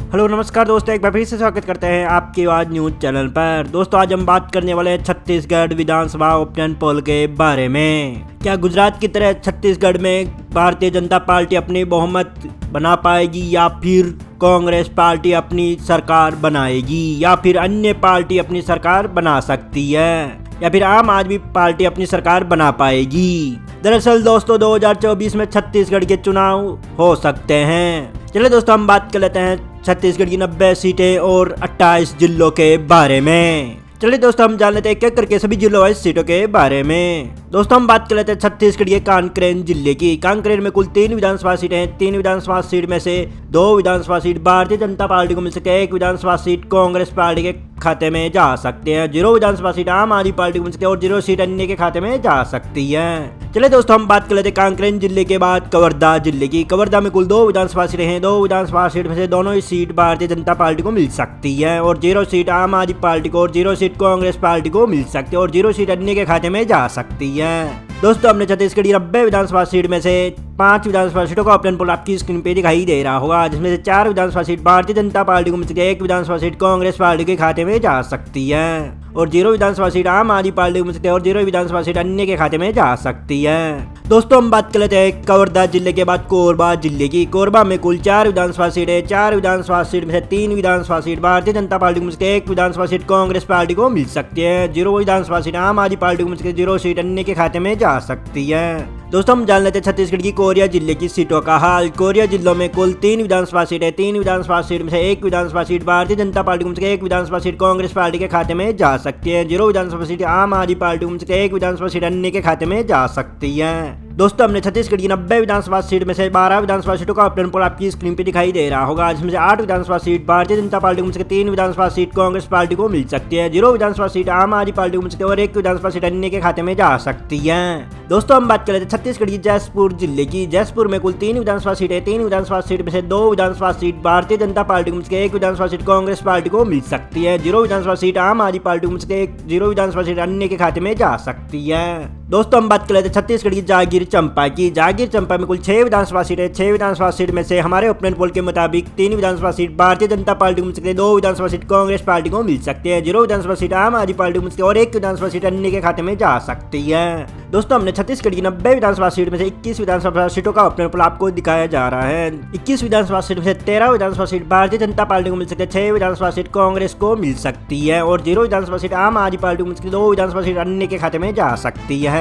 Hello नमस्कार दोस्तों, एक बार फिर से स्वागत करते हैं आपकी आवाज न्यूज चैनल पर। दोस्तों आज हम बात करने वाले हैं छत्तीसगढ़ विधानसभा ओपिनियन पोल के बारे में। क्या गुजरात की तरह छत्तीसगढ़ में भारतीय जनता पार्टी अपनी बहुमत बना पाएगी या फिर कांग्रेस पार्टी अपनी सरकार बनाएगी या फिर अन्य पार्टी अपनी सरकार बना सकती है या फिर आम आदमी पार्टी अपनी सरकार बना पाएगी। दरअसल दोस्तों 2024 में छत्तीसगढ़ के चुनाव हो सकते हैं। चलिए दोस्तों हम बात कर लेते हैं छत्तीसगढ़ की 90 सीटें और 28 जिलों के बारे में। चलिए दोस्तों हम जान लेते हैं एक एक करके सभी जिलों वाइज सीटों के बारे में। दोस्तों हम बात कर लेते हैं छत्तीसगढ़ के कांकेर जिले की। कांकेर में कुल 3 विधानसभा सीटें हैं। 3 विधानसभा सीट में से 2 विधानसभा सीट भारतीय जनता पार्टी को मिल सकती है, 1 विधानसभा सीट कांग्रेस पार्टी के खाते में जा सकते हैं, 0 विधानसभा सीट आम आदमी पार्टी को मिल सकती है और 0 सीट अन्य के खाते में जा सकती है। चलिए दोस्तों हम बात कर लेते हैं कांकेर जिले के बाद कवर्धा जिले की। कवर्धा में कुल 2 विधानसभा सीटें हैं। 2 विधानसभा सीट में से दोनों ही सीट भारतीय जनता पार्टी को मिल सकती है और 0 सीट आम आदमी पार्टी को और 0 सीट कांग्रेस पार्टी को मिल सकती है और 0 सीट अन्य के खाते में जा सकती है। दोस्तों हमने छत्तीसगढ़ की 90 विधानसभा सीट में से 5 विधानसभा सीटों का ओपिनियन पोल आपकी स्क्रीन पे दिखाई दे रहा होगा, जिसमें से 4 विधानसभा सीट भारतीय जनता पार्टी को मिल सकती है, 1 विधानसभा सीट कांग्रेस पार्टी के खाते में जा सकती है और 0 विधानसभा सीट आम आदमी पार्टी को मिल सकती है और 0 विधानसभा सीट अन्य के खाते में जा सकती है। दोस्तों हम बात कर लेते हैं कवर्धा जिले के बाद कोरबा जिले की। कोरबा में कुल 4 विधानसभा सीट है। 4 विधानसभा सीट में से 3 विधानसभा सीट भारतीय जनता पार्टी को मिल सकती है, 1 विधानसभा सीट कांग्रेस पार्टी को मिल सकती है, 0 विधानसभा सीट आम आदमी पार्टी को मिल सकती है, 0 सीट अन्य के खाते में जा सकती है। दोस्तों हम जान लेते हैं छत्तीसगढ़ की कोरिया जिले की सीटों का हाल। कोरिया जिलों में कुल 3 विधानसभा सीट है। 3 विधानसभा सीट में से 1 विधानसभा सीट भारतीय जनता पार्टी को मिल सकती है, 1 विधानसभा सीट कांग्रेस पार्टी के खाते में जा सकती है, 0 विधानसभा सीट आम आदमी पार्टी को मिल सकती है, 1 विधानसभा सीट अन्य के खाते में जा सकती है। दोस्तों हमने छत्तीसगढ़ की 90 विधानसभा सीट में से 12 विधानसभा सीटों का ओपिनियन पोल आपकी स्क्रीन पे दिखाई दे रहा होगा, जिसमें से 8 विधानसभा सीट भारतीय जनता पार्टी को मिल सकती है, 3 विधानसभा सीट कांग्रेस पार्टी को मिल सकती है, 0 विधानसभा सीट आम आदमी पार्टी को मिल सकती है और 1 विधानसभा सीट अन्य के खाते में जा सकती है। दोस्तों हम बात कर लेते हैं छत्तीसगढ़ की जैसपुर जिले की। जैसपुर में कुल 3 विधानसभा सीट है। 3 विधानसभा सीट में से 2 विधानसभा सीट भारतीय जनता पार्टी को मिल सकती है, 1 विधानसभा सीट कांग्रेस पार्टी को मिल सकती है, 0 विधानसभा सीट आम आदमी पार्टी को मिल सकती है, 0 विधानसभा सीट अन्य के खाते में जा सकती है। दोस्तों हम बात कर लेते हैं छत्तीसगढ़ की जागीर चंपा की। जागीर चंपा में कुल 6 विधानसभा सीट है। 6 विधानसभा सीट में से हमारे ओपिनियन पोल के मुताबिक 3 विधानसभा सीट भारतीय जनता पार्टी को मिल सकती है, 2 विधानसभा सीट कांग्रेस पार्टी को मिल सकती है, 0 विधानसभा सीट आम आदमी पार्टी को मिल सकती है और 1 विधानसभा सीट अन्य के खाते में जा सकती है। दोस्तों हमने छत्तीसगढ़ की 90 विधानसभा सीट में से 21 विधानसभा सीटों का ओपिनियन पोल आपको दिखाया जा रहा है। 21 विधानसभा सीट में से 13 विधानसभा सीट भारतीय जनता पार्टी को मिल सकती है, 6 विधानसभा सीट कांग्रेस को मिल सकती है और 0 विधानसभा सीट आम आदमी पार्टी को मिल सकती है, 2 विधानसभा सीट अन्य के खाते में जा सकती है।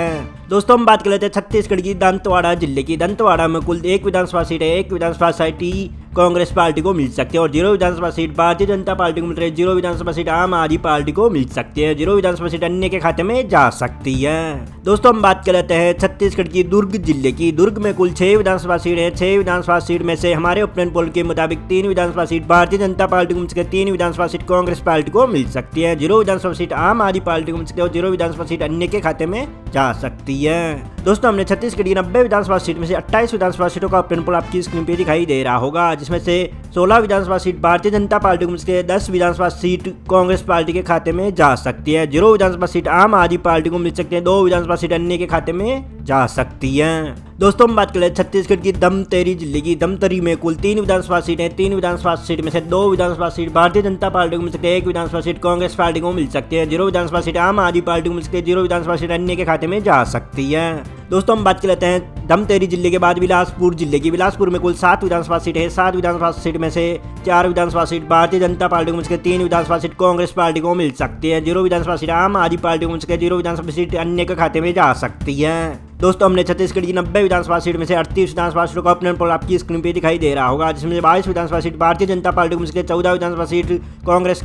दोस्तों हम बात कर लेते हैं छत्तीसगढ़ की दंतेवाड़ा जिले की। दंतेवाड़ा में कुल 1 विधानसभा सीट है। 1 विधानसभा सीट कांग्रेस पार्टी को मिल सकती है और 0 विधानसभा सीट भारतीय जनता पार्टी को मिल रही है, 0 विधानसभा सीट आम आदमी पार्टी को मिल सकती है, 0 विधानसभा सीट अन्य के खाते में जा सकती है। दोस्तों हम बात कर लेते हैं छत्तीसगढ़ की दुर्ग जिले की। दुर्ग में कुल 6 विधानसभा सीट है। 6 विधानसभा सीट में से हमारे ओपिनियन पोल के मुताबिक 3 विधानसभा सीट भारतीय जनता पार्टी को मिल सकती है, 3 विधानसभा सीट कांग्रेस पार्टी को मिल सकती है, 0 विधानसभा सीट आम आदमी पार्टी को मिल सकती है और 0 विधानसभा सीट अन्य के खाते में जा सकती है। दोस्तों हमने छत्तीसगढ़ की 90 विधानसभा सीट में से 28 विधानसभा सीटों का ओपिनियन पोल आपकी स्क्रीन पे दिखाई दे रहा होगा, जिसमें से 16 विधानसभा सीट भारतीय जनता पार्टी को मिल सकती है, 10 विधानसभा सीट कांग्रेस पार्टी के खाते में जा सकती है, 0 विधानसभा सीट आम आदमी पार्टी को मिल सकती है, 2 विधानसभा सीट अन्य के खाते में जा सकती है। दोस्तों हम बात करें छत्तीसगढ़ की दमतेरी जिले की। दमतरी में कुल 3 विधानसभा सीट है। 3 विधानसभा सीट में से 2 विधानसभा सीट भारतीय जनता पार्टी को मिल सकती है, 1 विधानसभा सीट कांग्रेस पार्टी को मिल सकती है, 0 विधानसभा सीट आम आदमी पार्टी को मिल सकती है, 0 विधानसभा सीट अन्य के खाते में जा सकती है। दोस्तों हम बात कर लेते हैं दमतेरी जिले के बाद बिलासपुर जिले की। बिलासपुर में कुल 7 विधानसभा सीट है। 7 विधानसभा सीट में से 4 विधानसभा सीट भारतीय जनता पार्टी को मिल सकती है, 3 विधानसभा सीट कांग्रेस पार्टी को मिल सकती है, 0 विधानसभा सीट आम आदमी पार्टी को मिल सकती है, 0 विधानसभा सीट अन्य के खाते में जा सकती है। दोस्तों हमने छत्तीसगढ़ की 90 विधानसभा सीट में से 38 विधानसभा सीटों का ओपिनियन पोल आपकी स्क्रीन पे दिखाई दे रहा होगा, जिसमें 22 विधानसभा सीट भारतीय जनता पार्टी को मिल सकती है, 14 विधानसभा सीट कांग्रेस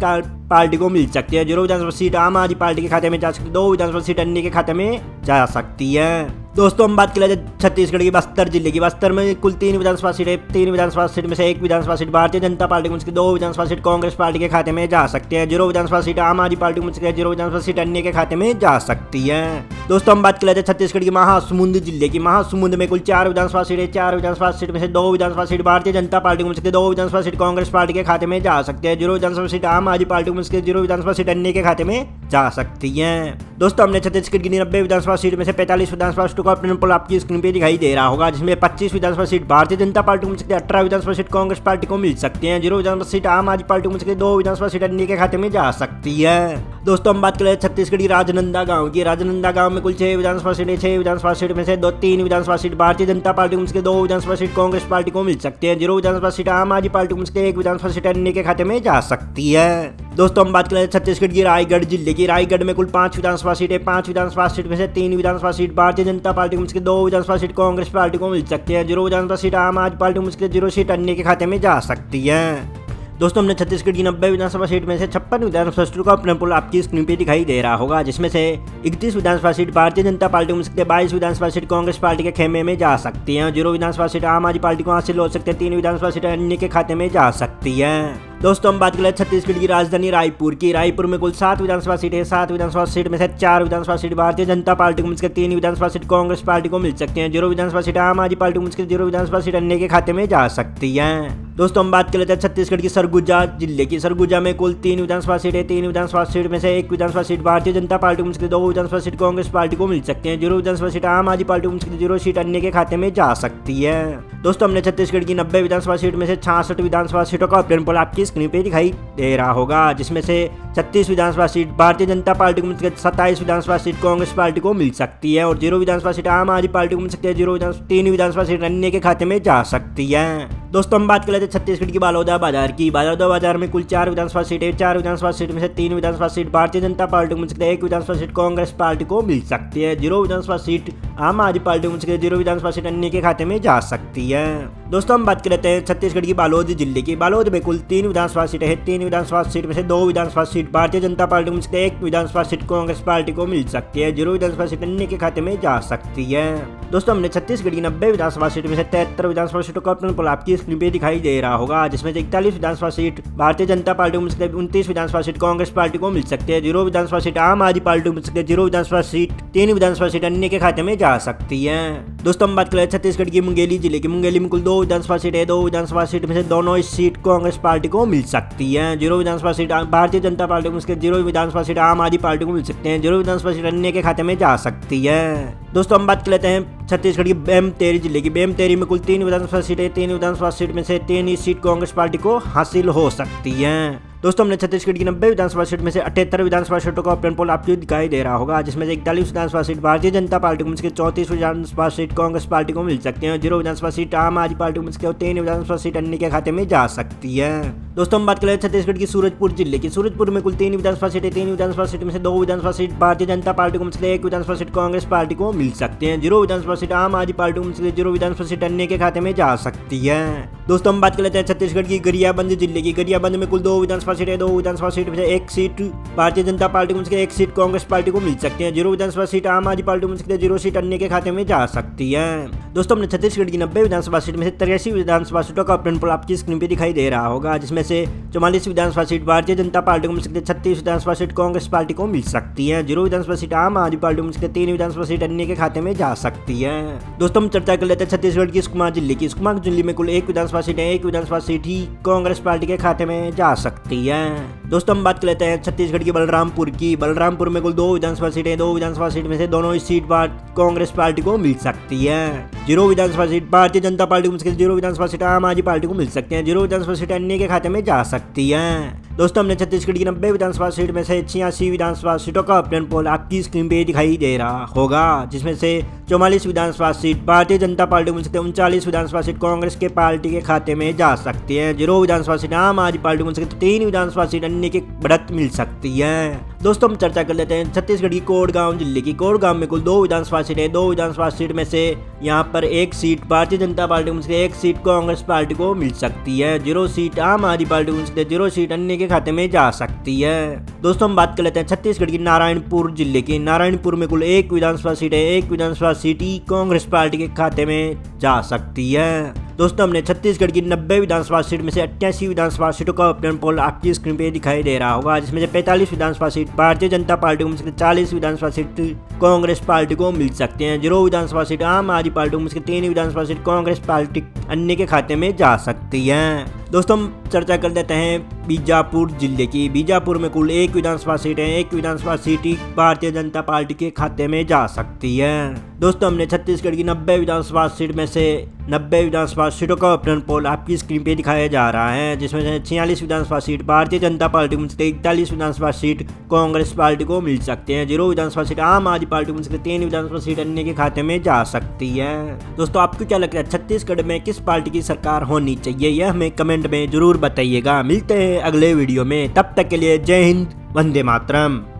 पार्टी को मिल सकती है, 0 विधानसभा सीट आम आदमी पार्टी के खाते में जा सकती है, 2 विधानसभा सीट अन्य के खाते में जा सकती है। दोस्तों हम बात कर लेते हैं छत्तीसगढ़ की बस्तर जिले की। बस्तर में कुल 3 विधानसभा सीट है। 3 विधानसभा सीट में से 1 विधानसभा सीट भारतीय जनता पार्टी को मिल सकती है, 2 विधानसभा सीट कांग्रेस पार्टी के खाते में जा सकते हैं, 0 विधानसभा सीट आम आदमी पार्टी को मिल सकती है, 0 विधानसभा सीट अन्य के खाते में जा सकती है। दोस्तों हम बात कर लेते हैं छत्तीसगढ़ की महासमुंद जिले की। महासमुंद में कुल 4 विधानसभा सीट है। 4 विधानसभा सीट में से 2 विधानसभा सीट भारतीय जनता पार्टी को मिल सकती है, 2 विधानसभा सीट कांग्रेस पार्टी के खाते में जा सकते हैं, 0 विधानसभा सीट आम आदमी पार्टी को मिल सकती है, 0 विधानसभा सीट अन्य के खाते में जा सकती है। दोस्तों हमने छत्तीसगढ़ की 90 विधानसभा सीट में से 45 विधानसभा का ऑपिनियन पोल आपकी स्क्रीन पे दिखाई दे रहा होगा, जिसमें 25 विधानसभा सीट भारतीय जनता पार्टी को मिल सकती है, 18 विधानसभा सीट कांग्रेस पार्टी को मिल सकती है, 0 विधानसभा सीट आम आदमी पार्टी को मिल सकती है, 2 विधानसभा सीट अन्य के खाते में जा सकती है। दोस्तों हम बात करें छत्तीसगढ़ की राजनांदगांव गांव की। राजनांदगांव गांव में कुल 6 विधानसभा सीटें, 6 विधानसभा सीट में से 3 विधानसभा सीट भारतीय जनता पार्टी को मिल सकती है, 2 विधानसभा सीट कांग्रेस पार्टी को मिल सकती है, 0 विधानसभा सीट आम आदमी पार्टी को मिल सकती है, 1 विधानसभा सीट अन्य के खाते में जा सकती है। दोस्तों हम बात करें छत्तीसगढ़ की रायगढ़ जिले की। रायगढ़ में कुल 5 विधानसभा सीटें, 5 विधानसभा सीट में से 3 विधानसभा सीट भारतीय जनता पार्टी को मिल सकती है, 2 विधानसभा सीट कांग्रेस पार्टी को मिल सकती है, 0 विधानसभा सीट आम आदमी पार्टी को मिल सकती है, 0 सीट अन्य के खाते में जा सकती है। दोस्तों हमने छत्तीसगढ़ की 90 विधानसभा सीट में से 56 विधानसभा सीटों का ऑपिनियन पोल आपकी स्क्रीन पे दिखाई दे रहा होगा, जिसमें से 31 विधानसभा सीट भारतीय जनता पार्टी को मिल सकती है, 22 विधानसभा सीट कांग्रेस पार्टी के खेमे में जा सकती हैं, 0 विधानसभा सीट आम आदमी पार्टी को हासिल हो सकते हैं, 3 विधानसभा सीट अन्य के खाते में जा सकती है। दोस्तों हम बात करें छत्तीसगढ़ की राजधानी रायपुर की। रायपुर में कुल 7 विधानसभा सीटें हैं, 7 विधानसभा सीट में से 4 विधानसभा सीट भारतीय जनता पार्टी को मिल सकती है, 3 विधानसभा सीट कांग्रेस पार्टी को मिल सकती हैं, 0 विधानसभा सीट आम आदमी पार्टी को मिल सकती है, 0 विधानसभा सीट अन्य के खाते में जा सकती है। दोस्तों हम बात कर लेते हैं छत्तीसगढ़ की सरगुजा जिले की। सरगुजा में कुल 3 विधानसभा सीटें, 3 विधानसभा सीट में से 1 विधानसभा सीट भारतीय जनता पार्टी को मिल सकती है, 2 विधानसभा सीट कांग्रेस पार्टी को मिल सकती है, 0 विधानसभा सीट आम आदमी पार्टी को मिल सकती है, 0 सीट अन्य के खाते में जा सकती है। दोस्तों हमने छत्तीसगढ़ की 90 विधानसभा सीट में से 66 विधानसभा सीटों का ऑपिनियन पोल आपकी स्क्रीन पे दिखाई दे रहा होगा, जिसमें से 36 विधानसभा सीट भारतीय जनता पार्टी को मिल सकती है, 27 विधानसभा सीट कांग्रेस पार्टी को मिल सकती है और 0 विधानसभा सीट आम आदमी पार्टी को मिल सकती है, 3 विधानसभा सीट अन्य के खाते में जा सकती है। दोस्तों हम बात कर लेते हैं छत्तीसगढ़ की बालोदा बाजार की। बालोदा बाजार में कुल 4 विधानसभा सीटें, 4 विधानसभा सीट में से 3 विधानसभा सीट भारतीय जनता पार्टी को मिल सकती है, 1 विधानसभा सीट कांग्रेस पार्टी को मिल सकती है, 0 विधानसभा सीट आम आदमी पार्टी को मिल सकती है, 0 विधानसभा सीट अन्य के खाते में जा सकती है। दोस्तों हम बात कर लेते हैं छत्तीसगढ़ की बालोद जिले की। बालोद में कुल 3 विधानसभा सीटें हैं, 3 विधानसभा सीट में से 2 विधानसभा सीट भारतीय जनता पार्टी को मिल सकती है, 1 विधानसभा सीट कांग्रेस पार्टी को मिल सकती है, 0 विधानसभा सीट अन्य के खाते में जा सकती है। दोस्तों हमने छत्तीसगढ़ की 90 विधानसभा सीट में से 73 विधानसभा सीटों का ऑपिनियन पोल आपकी स्क्रीन पे दिखाई दे रहा होगा, जिसमें से 41 विधानसभा सीट भारतीय जनता पार्टी को मिल सकती है, 29 विधानसभा सीट कांग्रेस पार्टी को मिल सकती है, 0 विधानसभा सीट आम आदमी पार्टी को मिल सकती है, 0 विधानसभा सीट 3 विधानसभा सीट अन्य के खाते में जा सकती है। दोस्तों हम बात करें छत्तीसगढ़ की मुंगेली जिले की। मुंगेली में कुल 2 विधानसभा सीट है, 2 विधानसभा सीट में से दोनों सीट कांग्रेस पार्टी को मिल सकती है, 0 विधानसभा सीट भारतीय जनता पार्टी को मिल सकती है, 0 विधानसभा सीट आम आदमी पार्टी को मिल सकते हैं, 0 विधानसभा सीट अन्य के खाते में जा सकती है। दोस्तों हम बात कर लेते हैं छत्तीसगढ़ की बेमतेरी जिले की। बेमतेरी में कुल 3 विधानसभा सीटें, 3 विधानसभा सीट में से 3 ही सीट कांग्रेस पार्टी को हासिल हो सकती है। दोस्तों हमने छत्तीसगढ़ की 90 विधानसभा सीट में से 78 विधानसभा सीटों का ऑपिनियन पोल आपको दिखाई दे रहा होगा, जिसमें से 41 विधानसभा सीट भारतीय जनता पार्टी को मिल सकती है, 34 विधानसभा सीट कांग्रेस पार्टी को मिल सकती है, 0 विधानसभा सीट आम आदमी पार्टी को मिल सकती है, 3 विधानसभा सीट अन्य के खाते में जा सकती है। दोस्तों हम बात करें छत्तीसगढ़ की सूरजपुर जिले की। सूरजपुर में कुल 3 विधानसभा सीटें, 3 विधानसभा सीट में से 2 विधानसभा सीट भारतीय जनता पार्टी को मिल सकती है, 1 विधानसभा सीट कांग्रेस पार्टी को मिल सकती है, 0 विधानसभा सीट आम आदमी पार्टी को मिल सकती है, 0 विधानसभा सीट अन्य के खाते में जा सकती है। दोस्तों हम बात कर लेते हैं छत्तीसगढ़ की गरियाबंद जिले की। गरियाबंद में कुल 2 विधानसभा सीटें, 2 विधानसभा सीट में से 1 सीट भारतीय जनता पार्टी को मिल सकती है, 1 सीट कांग्रेस पार्टी को मिल सकती है, 0 विधानसभा सीट आम आदमी पार्टी को मिल सकती है, 0 सीट अन्य के खाते में जा सकती है। दोस्तों हमने छत्तीसगढ़ की 90 विधानसभा सीट में से 83 विधानसभा सीटों का ऑपिनियन पोल आपकी स्क्रीन पे दिखाई दे रहा होगा, जिसमें से 44 विधानसभा सीट भारतीय जनता पार्टी को मिल सकती है, 36 विधानसभा सीट कांग्रेस पार्टी को मिल सकती है, 0 विधानसभा सीट आम आदमी पार्टी को मिल सकती है, 3 विधानसभा सीट अन्य के खाते में जा सकती है। दोस्तों हम चर्चा कर लेते हैं छत्तीसगढ़ की सुकमा जिले की। सुकमा जिले में कुल 1 विधानसभा सीट है, 1 विधानसभा सीट ही कांग्रेस पार्टी के खाते में जा सकती है। दोस्तों हम बात कर लेते हैं छत्तीसगढ़ की बलरामपुर की। बलरामपुर में कुल 2 विधानसभा सीटें, 2 विधानसभा सीट में से दोनों ही सीट कांग्रेस पार्टी को मिल सकती है, 0 विधानसभा सीट भारतीय जनता पार्टी को मिल सकती है, 0 विधानसभा सीट आम आदमी पार्टी को मिल सकते हैं, 0 विधानसभा सीट अन्य के खाते में जा सकती है। दोस्तों हमने छत्तीसगढ़ की 90 विधानसभा सीट में से 86 विधानसभा सीटों का ऑपिनियन पोल आपकी स्क्रीन पे दिखाई दे रहा होगा, जिसमें से 44 विधानसभा सीट भारतीय जनता पार्टी को मिल सकती है, 39 विधानसभा सीट कांग्रेस के पार्टी के खाते में जा सकती है, 0 विधानसभा सीट आम आदमी पार्टी को मिल सकती है, 3 विधानसभा सीट अन्य के बढ़त मिल सकती है। दोस्तों हम चर्चा कर लेते हैं छत्तीसगढ़ की कोड़गांव जिले की। कोड़गांव में कुल 2 विधानसभा सीटें, 2 विधानसभा सीट में से यहाँ पर 1 सीट भारतीय जनता पार्टी को मिल सकती है, 1 सीट कांग्रेस पार्टी को मिल सकती है, 0 सीट आम आदमी पार्टी को मिल सकती है, 0 सीट अन्य के खाते में जा सकती है। दोस्तों हम बात कर लेते हैं छत्तीसगढ़ की नारायणपुर जिले की। नारायणपुर में कुल 1 विधानसभा सीट है, 1 विधानसभा सीट ही कांग्रेस पार्टी के खाते में जा सकती है। दोस्तों हमने छत्तीसगढ़ की 90 विधानसभा सीट में से 88 विधानसभा सीटों का ऑपिनियन पोल आपकी स्क्रीन पे दिखाई दे रहा होगा, जिसमें से 45 विधानसभा सीट भारतीय जनता पार्टी को मिल सकती है, 40 विधानसभा सीट कांग्रेस पार्टी को मिल सकते हैं, 0 विधानसभा सीट आम आदमी पार्टी को मिल सकती है, 3 विधानसभा सीट कांग्रेस पार्टी अन्य के खाते में जा सकती है। दोस्तों हम चर्चा कर देते हैं बीजापुर जिले की। बीजापुर में कुल 1 विधानसभा सीट है, 1 विधानसभा सीट ही भारतीय जनता पार्टी के खाते में जा सकती है। दोस्तों हमने छत्तीसगढ़ की 90 विधानसभा सीट में से 90 विधानसभा सीटों का ओपिनियन पोल आपकी स्क्रीन पे दिखाया जा रहा है, जिसमें से 46 विधानसभा सीट भारतीय जनता पार्टी को मिल सकती है, 41 विधानसभा सीट कांग्रेस पार्टी को मिल सकते हैं, 0 विधानसभा सीट आम आदमी पार्टी को मिल सकती है, 3 विधानसभा सीट अन्य के खाते में जा सकती है। दोस्तों आपको क्या लगता है छत्तीसगढ़ में किस पार्टी की सरकार होनी चाहिए, यह हमें कमेंट में जरूर बताइएगा। मिलते हैं अगले वीडियो में, तब तक के लिए जय हिंद, वंदे मातरम।